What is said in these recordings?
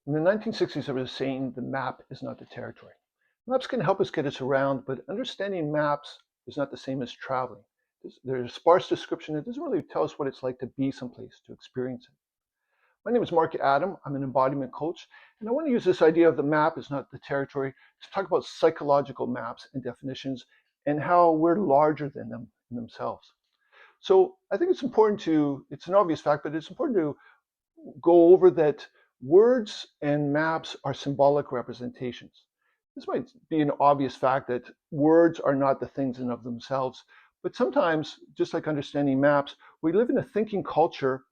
In the 1960s, there was a saying, the map is not the territory. Maps can help us get us around, but understanding maps is not the same as traveling. There's a sparse description. It doesn't really tell us what it's like to be someplace, to experience it. My name is Mark Adam. I'm an embodiment coach, and I want to use this idea of the map is not the territory to talk about psychological maps and definitions and how we're larger than them in themselves. So I think it's important it's an obvious fact, but it's important to go over that words and maps are symbolic representations. This might be an obvious fact that words are not the things in of themselves, but sometimes, just like understanding maps, we live in a thinking culture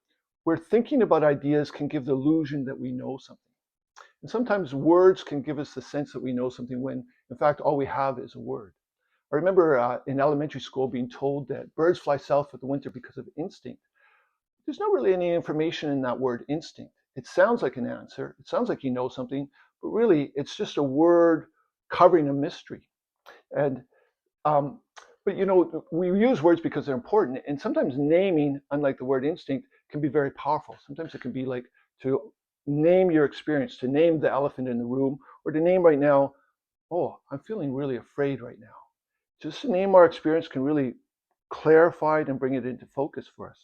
where thinking about ideas can give the illusion that we know something. And sometimes words can give us the sense that we know something when, in fact, all we have is a word. I remember in elementary school being told that birds fly south for the winter because of instinct. There's not really any information in that word instinct. It sounds like an answer. It sounds like you know something, but really it's just a word covering a mystery. And but we use words because they're important, and sometimes naming, unlike the word instinct, can be very powerful. Sometimes it can be like to name your experience, to name the elephant in the room, or to name right now, oh, I'm feeling really afraid right now. Just to name our experience can really clarify it and bring it into focus for us.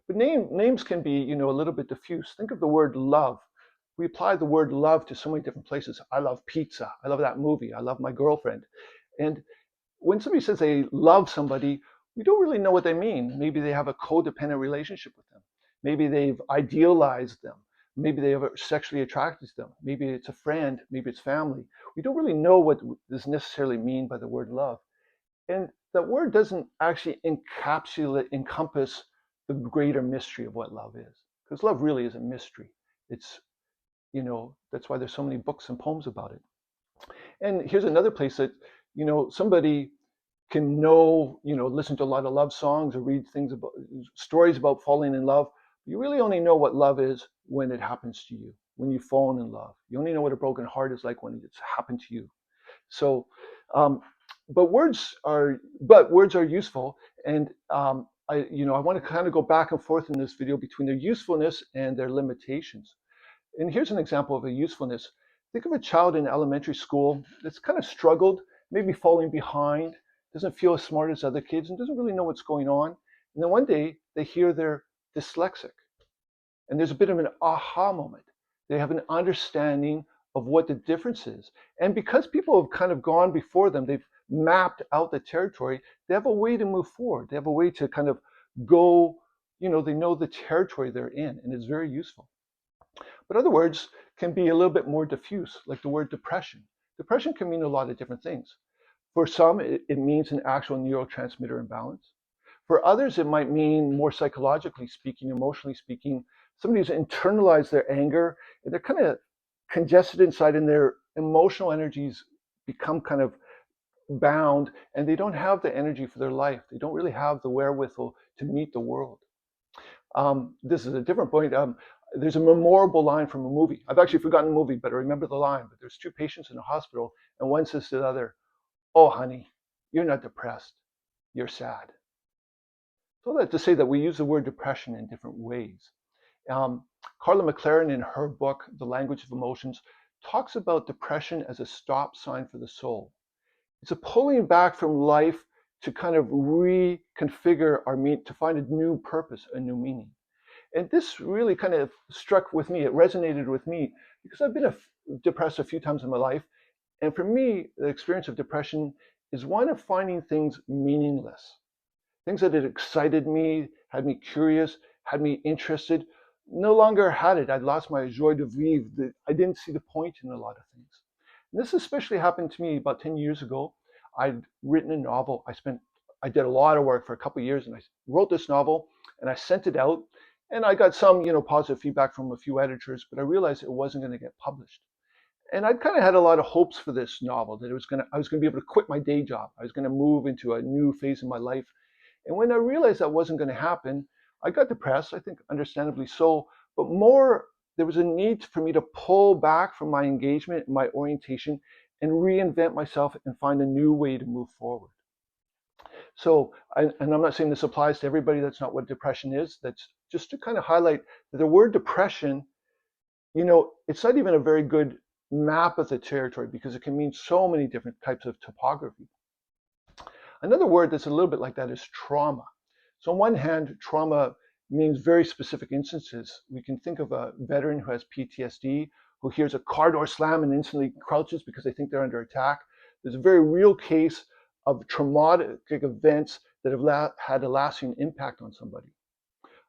But names can be, a little bit diffuse. Think of the word love. We apply the word love to so many different places. I love pizza. I love that movie. I love my girlfriend. And when somebody says they love somebody, we don't really know what they mean. Maybe they have a codependent relationship with them. Maybe they've idealized them. Maybe they are sexually attracted to them. Maybe it's a friend. Maybe it's family. We don't really know what does necessarily mean by the word love. And that word doesn't actually encompass the greater mystery of what love is. Because love really is a mystery. It's, that's why there's so many books and poems about it. And here's another place that, somebody can listen to a lot of love songs or read things about stories about falling in love. You really only know what love is when it happens to you, when you've fallen in love. You only know what a broken heart is like when it's happened to you. So, but words are useful, and I want to kind of go back and forth in this video between their usefulness and their limitations. And here's an example of a usefulness. Think of a child in elementary school that's kind of struggled, maybe falling behind, doesn't feel as smart as other kids, and doesn't really know what's going on. And then one day they hear they're dyslexic, and there's a bit of an aha moment. They have an understanding of what the difference is. And because people have kind of gone before them, they've mapped out the territory, they have a way to move forward. They have a way to kind of go, they know the territory they're in, and it's very useful. But other words can be a little bit more diffuse, like the word depression. Depression can mean a lot of different things. For some, it means an actual neurotransmitter imbalance. For others, it might mean more psychologically speaking, emotionally speaking, somebody who's internalized their anger, and they're kind of congested inside, and their emotional energies become kind of bound, and they don't have the energy for their life. They don't really have the wherewithal to meet the world. This is a different point. There's a memorable line from a movie. I've actually forgotten the movie, but I remember the line. But there's two patients in a hospital, and one says to the other, "Oh, honey, you're not depressed. You're sad." So that to say that we use the word depression in different ways. Carla McLaren, in her book, The Language of Emotions, talks about depression as a stop sign for the soul. It's a pulling back from life to kind of reconfigure our meaning, to find a new purpose, a new meaning. And this really kind of struck with me. It resonated with me because I've been depressed a few times in my life. And for me, the experience of depression is one of finding things meaningless. Things that had excited me, had me curious, had me interested, no longer had it. I'd lost my joie de vivre. I didn't see the point in a lot of things. And this especially happened to me about 10 years ago. I'd written a novel. I did a lot of work for a couple of years, and I wrote this novel, and I sent it out. And I got some, positive feedback from a few editors, but I realized it wasn't going to get published. And I kind of had a lot of hopes for this novel, that I was going to be able to quit my day job. I was going to move into a new phase in my life. And when I realized that wasn't going to happen, I got depressed, I think understandably so, but more, there was a need for me to pull back from my engagement, my orientation, and reinvent myself and find a new way to move forward. So, and I'm not saying this applies to everybody, that's not what depression is. That's just to kind of highlight that the word depression, it's not even a very good map of the territory because it can mean so many different types of topography. Another word that's a little bit like that is trauma. So on one hand, trauma means very specific instances. We can think of a veteran who has PTSD, who hears a car door slam and instantly crouches because they think they're under attack. There's a very real case of traumatic events that have had a lasting impact on somebody.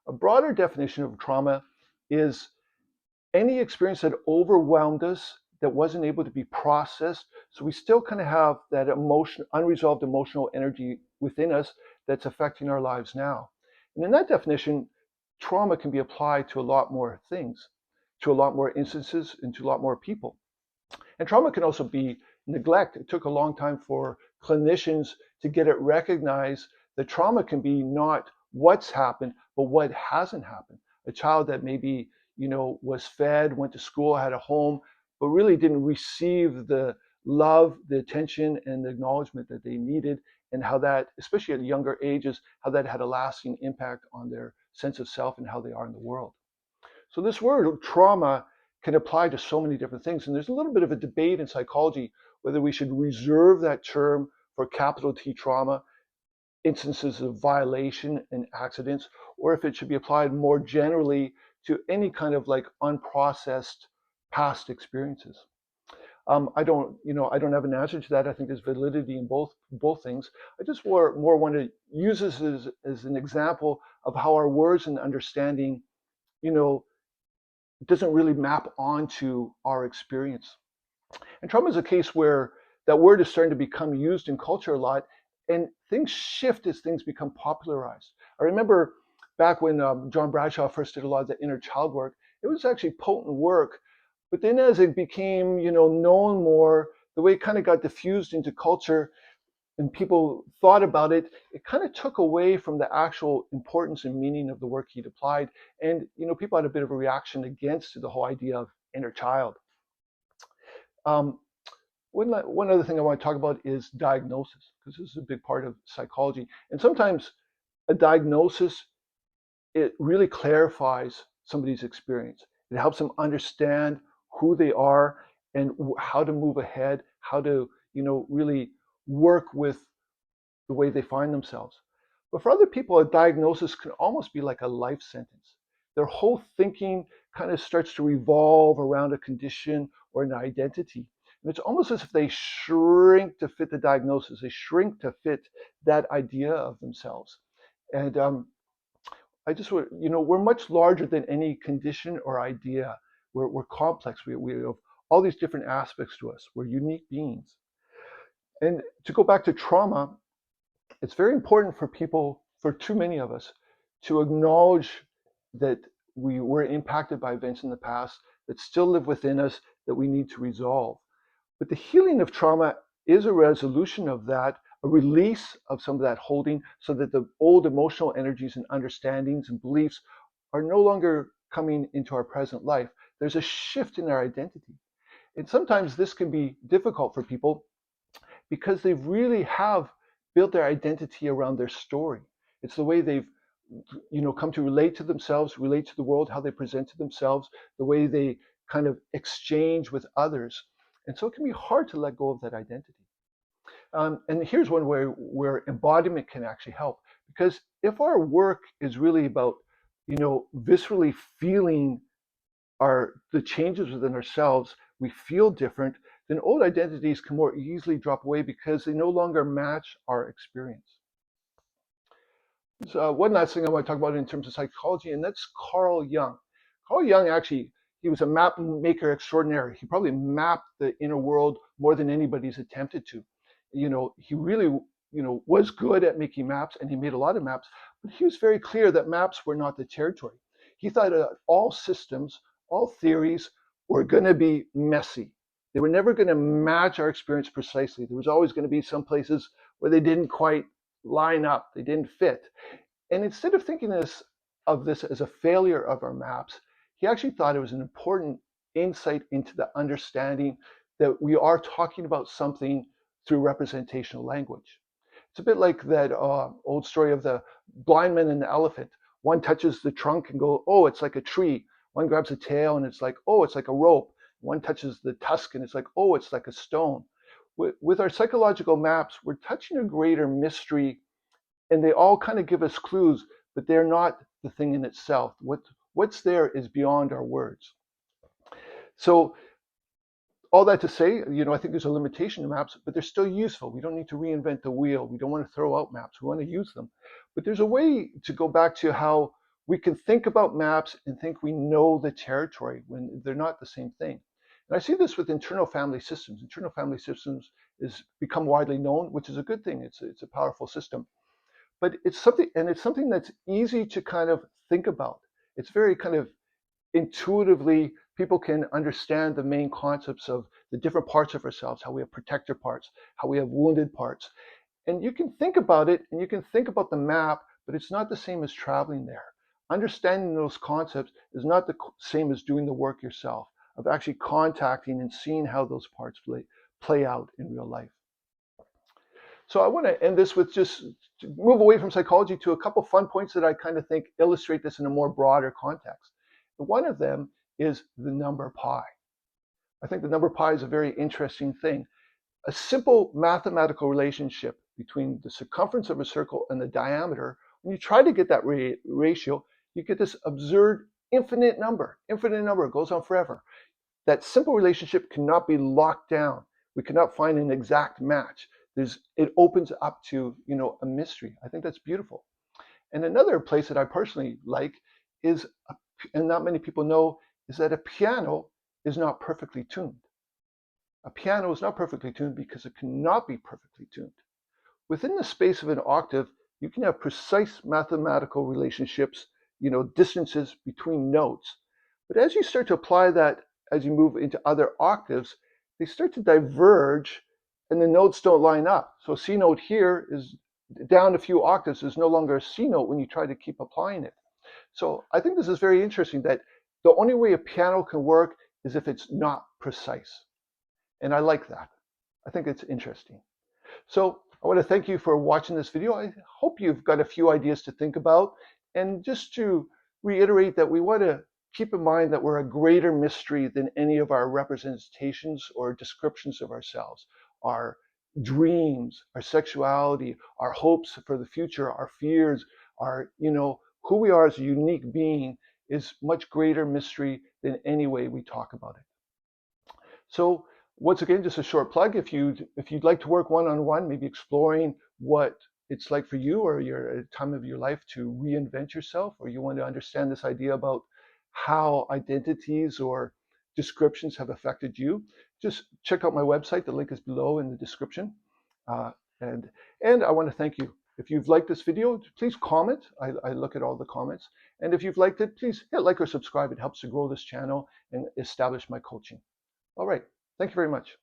A broader definition of trauma is any experience that overwhelmed us, that wasn't able to be processed. So we still kind of have that unresolved emotional energy within us that's affecting our lives now. And in that definition, trauma can be applied to a lot more things, to a lot more instances, and to a lot more people. And trauma can also be neglect. It took a long time for clinicians to get it recognized that trauma can be not what's happened, but what hasn't happened. A child that maybe, was fed, went to school, had a home, but really didn't receive the love, the attention, and the acknowledgement that they needed, and how that, especially at younger ages, how that had a lasting impact on their sense of self and how they are in the world. So this word trauma can apply to so many different things. And there's a little bit of a debate in psychology whether we should reserve that term for capital T trauma, instances of violation and accidents, or if it should be applied more generally to any kind of like unprocessed past experiences. I don't have an answer to that. I think there's validity in both things. I just more want to use this as an example of how our words and understanding, doesn't really map onto our experience. And trauma is a case where that word is starting to become used in culture a lot, and things shift as things become popularized. I remember back when John Bradshaw first did a lot of the inner child work, it was actually potent work. But then as it became, known more, the way it kind of got diffused into culture and people thought about it, it kind of took away from the actual importance and meaning of the work he'd applied. And, people had a bit of a reaction against the whole idea of inner child. One other thing I want to talk about is diagnosis, because this is a big part of psychology. And sometimes a diagnosis, it really clarifies somebody's experience. It helps them understand who they are and how to move ahead, how to, really work with the way they find themselves. But for other people, a diagnosis can almost be like a life sentence. Their whole thinking kind of starts to revolve around a condition or an identity. And it's almost as if they shrink to fit the diagnosis. They shrink to fit that idea of themselves. And I just, we're much larger than any condition or idea. We're complex. We have all these different aspects to us. We're unique beings. And to go back to trauma, it's very important for people, for too many of us, to acknowledge that we were impacted by events in the past that still live within us that we need to resolve. But the healing of trauma is a resolution of that, a release of some of that holding, so that the old emotional energies and understandings and beliefs are no longer coming into our present life. There's a shift in our identity. And sometimes this can be difficult for people because they really have built their identity around their story. It's the way they've come to relate to themselves, relate to the world, how they present to themselves, the way they kind of exchange with others. And so it can be hard to let go of that identity. And here's one where embodiment can actually help. Because if our work is really about, viscerally feeling the changes within ourselves, we feel different, then old identities can more easily drop away because they no longer match our experience. So one last thing I want to talk about in terms of psychology, and that's Carl Jung. Carl Jung actually, he was a map maker extraordinary. He probably mapped the inner world more than anybody's attempted to. He really, was good at making maps, and he made a lot of maps, but he was very clear that maps were not the territory. He thought that all systems, all theories were going to be messy. They were never going to match our experience precisely. There was always going to be some places where they didn't quite line up, they didn't fit. And instead of thinking of this as a failure of our maps, he actually thought it was an important insight into the understanding that we are talking about something through representational language. It's a bit like that old story of the blind man and the elephant. One touches the trunk and go, oh, it's like a tree. One grabs the tail and it's like, oh, it's like a rope. One touches the tusk and it's like, oh, it's like a stone. With our psychological maps, we're touching a greater mystery, and they all kind of give us clues, but they're not the thing in itself. What's there is beyond our words. So all that to say, I think there's a limitation to maps, but they're still useful. We don't need to reinvent the wheel. We don't want to throw out maps. We want to use them. But there's a way to go back to how we can think about maps and think we know the territory when they're not the same thing. And I see this with internal family systems. Internal family systems is become widely known, which is a good thing. It's a powerful system. But it's something that's easy to kind of think about. It's very kind of intuitively, people can understand the main concepts of the different parts of ourselves, how we have protector parts, how we have wounded parts. And you can think about it and you can think about the map, but it's not the same as traveling there. Understanding those concepts is not the same as doing the work yourself, of actually contacting and seeing how those parts play out in real life. So I want to end this with just to move away from psychology to a couple fun points that I kind of think illustrate this in a more broader context. One of them is the number pi. I think the number pi is a very interesting thing. A simple mathematical relationship between the circumference of a circle and the diameter, when you try to get that ratio, you get this absurd infinite number. Infinite number goes on forever. That simple relationship cannot be locked down. We cannot find an exact match. It opens up to a mystery. I think that's beautiful. And another place that I personally like is, and not many people know, is that a piano is not perfectly tuned. A piano is not perfectly tuned because it cannot be perfectly tuned. Within the space of an octave, you can have precise mathematical relationships, distances between notes. But as you start to apply that, as you move into other octaves, they start to diverge and the notes don't line up. So a C note here is down a few octaves, is no longer a C note when you try to keep applying it. So I think this is very interesting, that the only way a piano can work is if it's not precise. And I like that. I think it's interesting. So I want to thank you for watching this video. I hope you've got a few ideas to think about. And just to reiterate that we want to keep in mind that we're a greater mystery than any of our representations or descriptions of ourselves. Our dreams, our sexuality, our hopes for the future, our fears, our, who we are as a unique being is much greater mystery than any way we talk about it. So once again, just a short plug. If you'd like to work one-on-one, maybe exploring what it's like for you or your time of your life to reinvent yourself, or you want to understand this idea about how identities or descriptions have affected you, just check out my website. The link is below in the description. And I want to thank you. If you've liked this video, please comment. I look at all the comments. And if you've liked it, please hit like or subscribe. It helps to grow this channel and establish my coaching. All right. Thank you very much.